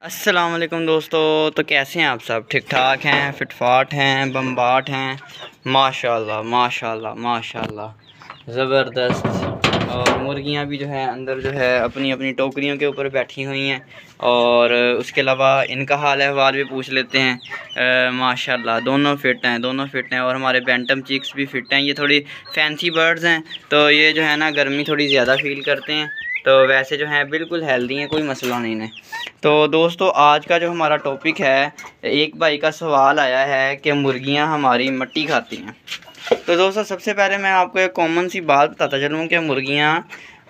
अस्सलाम वालेकुम दोस्तों। तो कैसे हैं आप सब? ठीक ठाक हैं, फिटफाट हैं, बम्बाट हैं? माशाल्लाह माशाल्लाह माशाल्लाह ज़बरदस्त। और मुर्गियां भी जो है अंदर जो है अपनी अपनी टोकरियों के ऊपर बैठी हुई हैं। और उसके अलावा इनका हाल अहवाल भी पूछ लेते हैं। माशाल्लाह दोनों फ़िट हैं, दोनों फ़िट हैं। और हमारे बैंटम चिक्स भी फ़िट हैं। ये थोड़ी फैंसी बर्ड्स हैं, तो ये जो है ना गर्मी थोड़ी ज़्यादा फ़ील करते हैं। तो वैसे जो है बिल्कुल हेल्दी हैं, कोई मसला नहीं है। तो दोस्तों आज का जो हमारा टॉपिक है, एक भाई का सवाल आया है कि मुर्गियां हमारी मिट्टी खाती हैं। तो दोस्तों सबसे पहले मैं आपको एक कॉमन सी बात बताता चलूँ कि मुर्गियां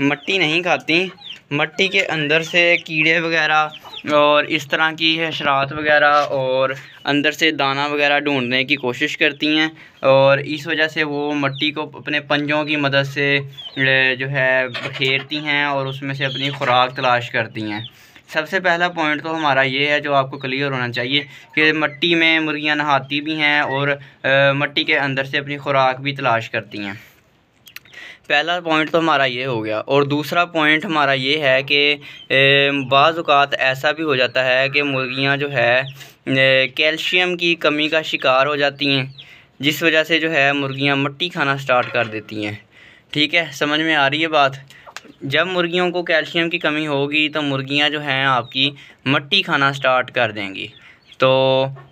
मिट्टी नहीं खाती। मिट्टी के अंदर से कीड़े वगैरह और इस तरह की हशरात वगैरह और अंदर से दाना वगैरह ढूंढने की कोशिश करती हैं। और इस वजह से वो मिट्टी को अपने पंजों की मदद से जो है बखेरती हैं और उसमें से अपनी खुराक तलाश करती हैं। सबसे पहला पॉइंट तो हमारा ये है जो आपको क्लियर होना चाहिए कि मिट्टी में मुर्गियां नहाती भी हैं और मिट्टी के अंदर से अपनी खुराक भी तलाश करती हैं। पहला पॉइंट तो हमारा ये हो गया। और दूसरा पॉइंट हमारा ये है कि बाज़ औक़ात ऐसा भी हो जाता है कि मुर्गियां जो है कैल्शियम की कमी का शिकार हो जाती हैं, जिस वजह से जो है मुर्गियां मिट्टी खाना स्टार्ट कर देती हैं। ठीक है, समझ में आ रही है बात? जब मुर्गियों को कैल्शियम की कमी होगी तो मुर्गियां जो हैं आपकी मिट्टी खाना स्टार्ट कर देंगी। तो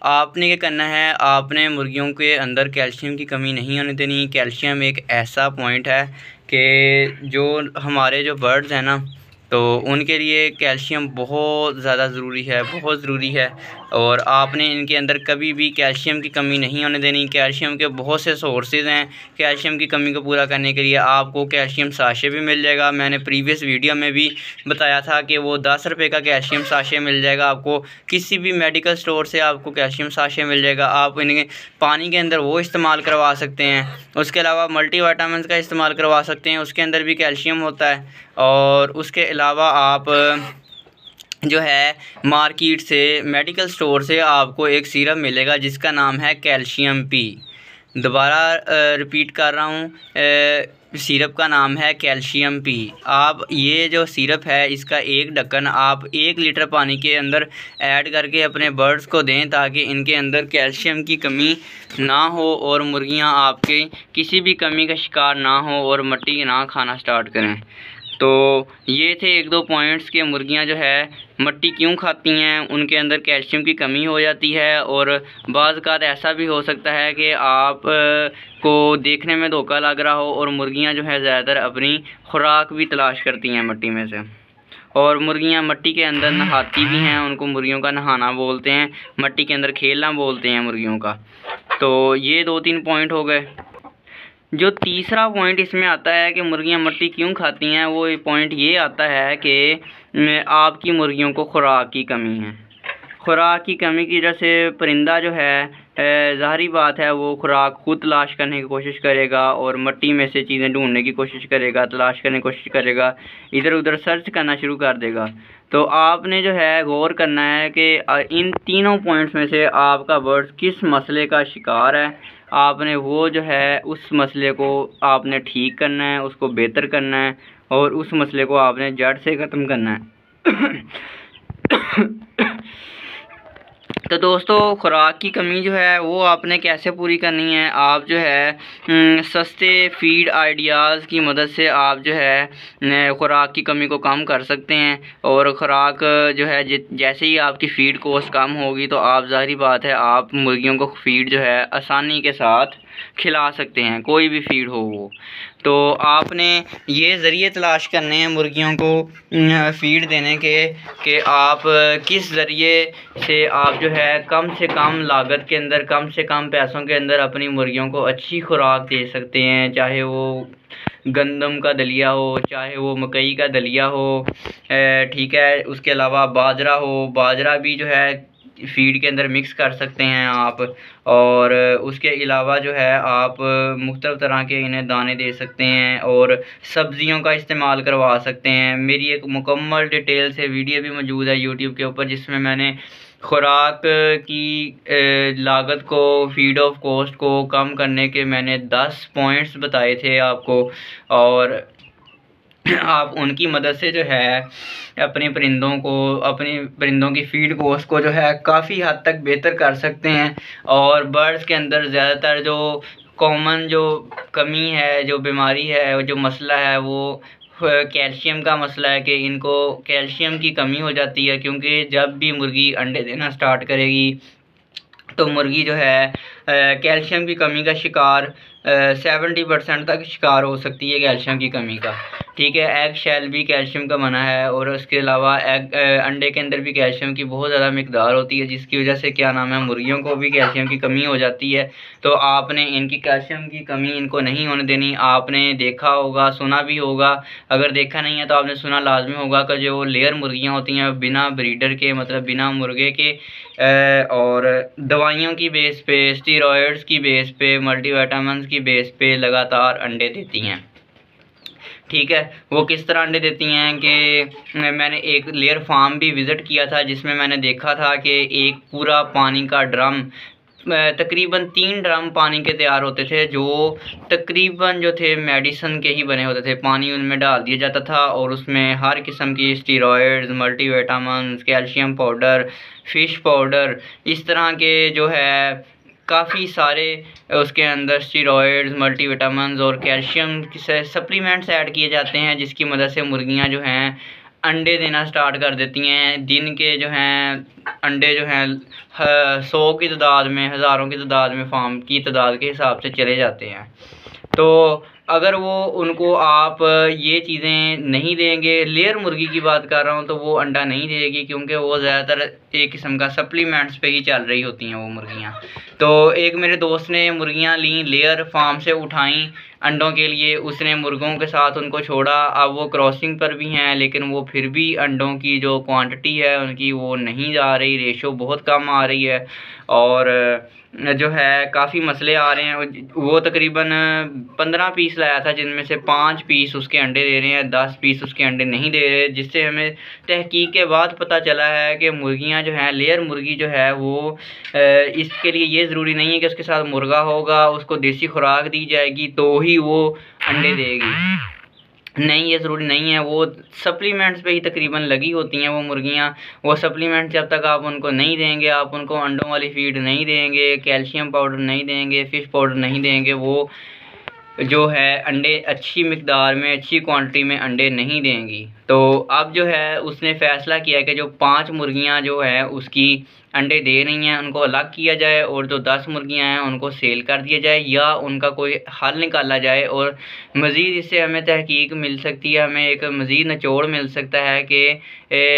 आपने क्या करना है, आपने मुर्गियों के अंदर कैल्शियम की कमी नहीं होने देनी। कैल्शियम एक ऐसा पॉइंट है कि जो हमारे जो बर्ड्स हैं ना, तो उनके लिए कैल्शियम बहुत ज़्यादा ज़रूरी है, बहुत ज़रूरी है। और आपने इनके अंदर कभी भी कैल्शियम की कमी नहीं होने देनी। कैल्शियम के बहुत से सोर्सेज हैं। कैल्शियम की कमी को पूरा करने के लिए आपको कैल्शियम साशे भी मिल जाएगा। मैंने प्रीवियस वीडियो में भी बताया था कि वो 10 रुपये का कैल्शियम साशे मिल जाएगा आपको। किसी भी मेडिकल स्टोर से आपको कैल्शियम साशे मिल जाएगा। आप इनके पानी के अंदर वो इस्तेमाल करवा सकते हैं। उसके अलावा मल्टीविटामिन का इस्तेमाल करवा सकते हैं, उसके अंदर भी कैल्शियम होता है। और उसके अलावा आप जो है मार्केट से, मेडिकल स्टोर से आपको एक सिरप मिलेगा जिसका नाम है कैल्शियम पी। दोबारा रिपीट कर रहा हूँ, सिरप का नाम है कैल्शियम पी। आप ये जो सिरप है इसका एक ढक्कन आप 1 लीटर पानी के अंदर ऐड करके अपने बर्ड्स को दें, ताकि इनके अंदर कैल्शियम की कमी ना हो और मुर्गियाँ आपके किसी भी कमी का शिकार ना हो और मिट्टी ना खाना स्टार्ट करें। तो ये थे 1-2 पॉइंट्स कि मुर्गियां जो है मिट्टी क्यों खाती हैं। उनके अंदर कैल्शियम की कमी हो जाती है। और बाज़ औक़ात ऐसा भी हो सकता है कि आप को देखने में धोखा लग रहा हो और मुर्गियां जो है ज़्यादातर अपनी खुराक भी तलाश करती हैं मिट्टी में से। और मुर्गियां मिट्टी के अंदर नहाती भी हैं, उनको मुर्गियों का नहाना बोलते हैं, मिट्टी के अंदर खेलना बोलते हैं मुर्गियों का। तो ये 2-3 पॉइंट हो गए। जो तीसरा पॉइंट इसमें आता है कि मुर्गियां मिट्टी क्यों खाती हैं, वो पॉइंट ये आता है कि आपकी मुर्गियों को खुराक की कमी है। खुराक की कमी की वजह से परिंदा जो है ज़ाहिरी बात है वो खुराक खुद तलाश करने की कोशिश करेगा और मिट्टी में से चीज़ें ढूंढने की कोशिश करेगा, तलाश करने की कोशिश करेगा, इधर उधर सर्च करना शुरू कर देगा। तो आपने जो है गौर करना है कि इन तीनों पॉइंट्स में से आपका बर्ड किस मसले का शिकार है। आपने वो जो है उस मसले को आपने ठीक करना है, उसको बेहतर करना है और उस मसले को आपने जड़ से ख़त्म करना है। तो दोस्तों खुराक की कमी जो है वो आपने कैसे पूरी करनी है, आप जो है सस्ते फीड आइडियाज़ की मदद से आप जो है खुराक की कमी को कम कर सकते हैं। और खुराक जो है जैसे ही आपकी फ़ीड कॉस्ट कम होगी तो आप ज़ाहिर बात है आप मुर्गियों को फ़ीड जो है आसानी के साथ खिला सकते हैं, कोई भी फ़ीड हो वो। तो आपने ये ज़रिए तलाश करने हैं मुर्गियों को फ़ीड देने के कि आप किस ज़रिए से आप जो है कम से कम लागत के अंदर, कम से कम पैसों के अंदर अपनी मुर्गियों को अच्छी खुराक दे सकते हैं। चाहे वो गंदम का दलिया हो, चाहे वो मकई का दलिया हो, ठीक है। उसके अलावा बाजरा हो, बाजरा भी जो है फ़ीड के अंदर मिक्स कर सकते हैं आप। और उसके अलावा जो है आप मुख्तलिफ़ तरह के इन्हें दाने दे सकते हैं और सब्ज़ियों का इस्तेमाल करवा सकते हैं। मेरी एक मुकम्मल डिटेल से वीडियो भी मौजूद है यूट्यूब के ऊपर, जिसमें मैंने खुराक की लागत को, फीड ऑफ कॉस्ट को कम करने के मैंने 10 पॉइंट्स बताए थे आपको। और आप उनकी मदद से जो है अपने परिंदों की फीड को उसको जो है काफ़ी हद तक बेहतर कर सकते हैं। और बर्ड्स के अंदर ज़्यादातर जो कॉमन जो कमी है, जो बीमारी है, जो मसला है, वो कैल्शियम का मसला है कि इनको कैल्शियम की कमी हो जाती है। क्योंकि जब भी मुर्गी अंडे देना स्टार्ट करेगी तो मुर्गी जो है कैल्शियम की कमी का शिकार 70% तक शिकार हो सकती है कैल्शियम की कमी का। ठीक है, एग शेल भी कैल्शियम का बना है और उसके अलावा अंडे के अंदर भी कैल्शियम की बहुत ज़्यादा मिकदार होती है, जिसकी वजह से क्या नाम है मुर्गियों को भी कैल्शियम की कमी हो जाती है। तो आपने इनकी कैल्शियम की कमी इनको नहीं होने देनी। आपने देखा होगा, सुना भी होगा, अगर देखा नहीं है तो आपने सुना लाजमी होगा कि जो लेयर मुर्गियाँ होती हैं बिना ब्रीडर के, मतलब बिना मुर्गे के और दवाइयों की बेस पे, स्टीरॉयड्स की बेस पे, मल्टीविटामिन्स की बेस पे लगातार अंडे देती हैं। ठीक है, वो किस तरह अंडे देती हैं कि मैंने एक लेयर फार्म भी विज़िट किया था जिसमें मैंने देखा था कि एक पूरा पानी का ड्रम, तकरीबन 3 ड्रम पानी के तैयार होते थे, जो तकरीबन जो थे मेडिसन के ही बने होते थे। पानी उनमें डाल दिया जाता था और उसमें हर किस्म की steroids, multivitamins, calcium powder, fish powder, इस तरह के जो है काफ़ी सारे उसके अंदर स्टीरॉयड्स, मल्टीविटामिन्स और कैल्शियम के सप्लीमेंट्स ऐड किए जाते हैं, जिसकी मदद से मुर्गियां जो हैं अंडे देना स्टार्ट कर देती हैं। दिन के जो हैं अंडे जो हैं 100 की तादाद में, हज़ारों की तादाद में, फार्म की तादाद के हिसाब से चले जाते हैं। तो अगर वो उनको आप ये चीज़ें नहीं देंगे, लेयर मुर्गी की बात कर रहा हूँ, तो वो अंडा नहीं देगी क्योंकि वो ज़्यादातर एक किस्म का सप्लीमेंट्स पे ही चल रही होती हैं वो मुर्गियाँ। तो एक मेरे दोस्त ने मुर्गियाँ ली, लेयर फार्म से उठाई अंडों के लिए, उसने मुर्गों के साथ उनको छोड़ा। अब वो क्रॉसिंग पर भी हैं लेकिन वो फिर भी अंडों की जो क्वांटिटी है उनकी वो नहीं जा रही, रेशो बहुत कम आ रही है और जो है काफ़ी मसले आ रहे हैं। वो तकरीबन 15 पीस लाया था जिनमें से 5 पीस उसके अंडे दे रहे हैं, 10 पीस उसके अंडे नहीं दे रहे, जिससे हमें तहकीक के बाद पता चला है कि मुर्गियां जो हैं, लेयर मुर्गी जो है वो इसके लिए ये ज़रूरी नहीं है कि उसके साथ मुर्गा होगा, उसको देसी खुराक दी जाएगी तो ही वो अंडे देगी। नहीं, ये ज़रूरी नहीं है। वो सप्लीमेंट्स पे ही तकरीबन लगी होती हैं वो मुर्गियाँ। वो सप्लीमेंट जब तक आप उनको नहीं देंगे, आप उनको अंडों वाली फीड नहीं देंगे, कैल्शियम पाउडर नहीं देंगे, फ़िश पाउडर नहीं देंगे, वो जो है अंडे अच्छी मिकदार में, अच्छी क्वांटिटी में अंडे नहीं देंगी। तो अब जो है उसने फ़ैसला किया कि जो 5 मुर्गियाँ जो हैं उसकी अंडे दे रही हैं उनको अलग किया जाए और जो 10 मुर्गियाँ हैं उनको सेल कर दिया जाए या उनका कोई हल निकाला जाए। और मज़ीद इससे हमें तहकीक मिल सकती है, हमें एक मज़ीद निचोड़ मिल सकता है कि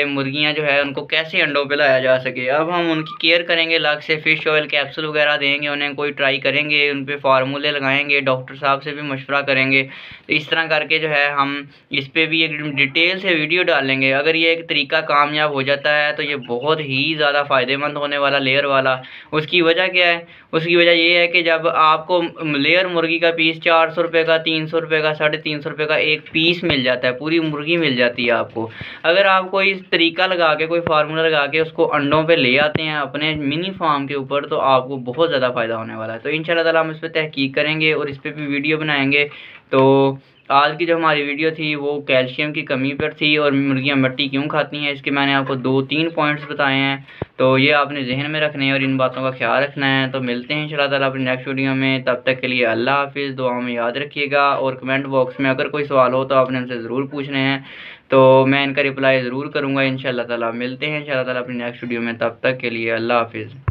मुर्गियाँ जो है उनको कैसे अंडों पे लाया जा सके। अब हम उनकी केयर करेंगे, अलग से फ़िश ऑयल कैप्सूल वगैरह देंगे, उन्हें कोई ट्राई करेंगे, उन पर फार्मूले लगाएंगे, डॉक्टर साहब से भी मशवरा करेंगे। तो इस तरह करके जो है हम इस पर भी एक डिटेल से वीडियो डालेंगे। अगर ये एक तरीका कामयाब हो जाता है तो ये बहुत ही ज़्यादा फ़ायदेमंद होने वाला लेयर वाला। उसकी वजह क्या है? उसकी वजह ये है कि जब आपको लेयर मुर्गी का पीस 400 रुपये का, 300 रुपये का, 350 रुपये का एक पीस मिल जाता है, पूरी मुर्गी मिल जाती है आपको। अगर आप कोई तरीका लगा के, कोई फार्मूला लगा के उसको अंडों पे ले आते हैं अपने मिनी फार्म के ऊपर, तो आपको बहुत ज़्यादा फ़ायदा होने वाला है। तो इंशाल्लाह ताला हम इस पर तहकीक करेंगे और इस पर भी वीडियो बनाएंगे। तो आज की जो हमारी वीडियो थी वो कैल्शियम की कमी पर थी और मुर्गियाँ मट्टी क्यों खाती हैं, इसके मैंने आपको 2-3 पॉइंट्स बताए हैं। तो ये आपने जहन में रखने हैं और इन बातों का ख्याल रखना है। तो मिलते हैं इंशाल्लाह ताला अपनी नेक्स्ट वीडियो में, तब तक के लिए अल्लाह हाफिज़। दुआओं में याद रखिएगा और कमेंट बॉक्स में अगर कोई सवाल हो तो आपने हमसे ज़रूर पूछने हैं, तो मैं इनका रिप्लाई ज़रूर करूँगा इंशाल्लाह ताला। मिलते हैं इंशाल्लाह ताला अपनी नेक्स्ट वीडियो में, तब तक के लिए अल्लाह हाफिज़।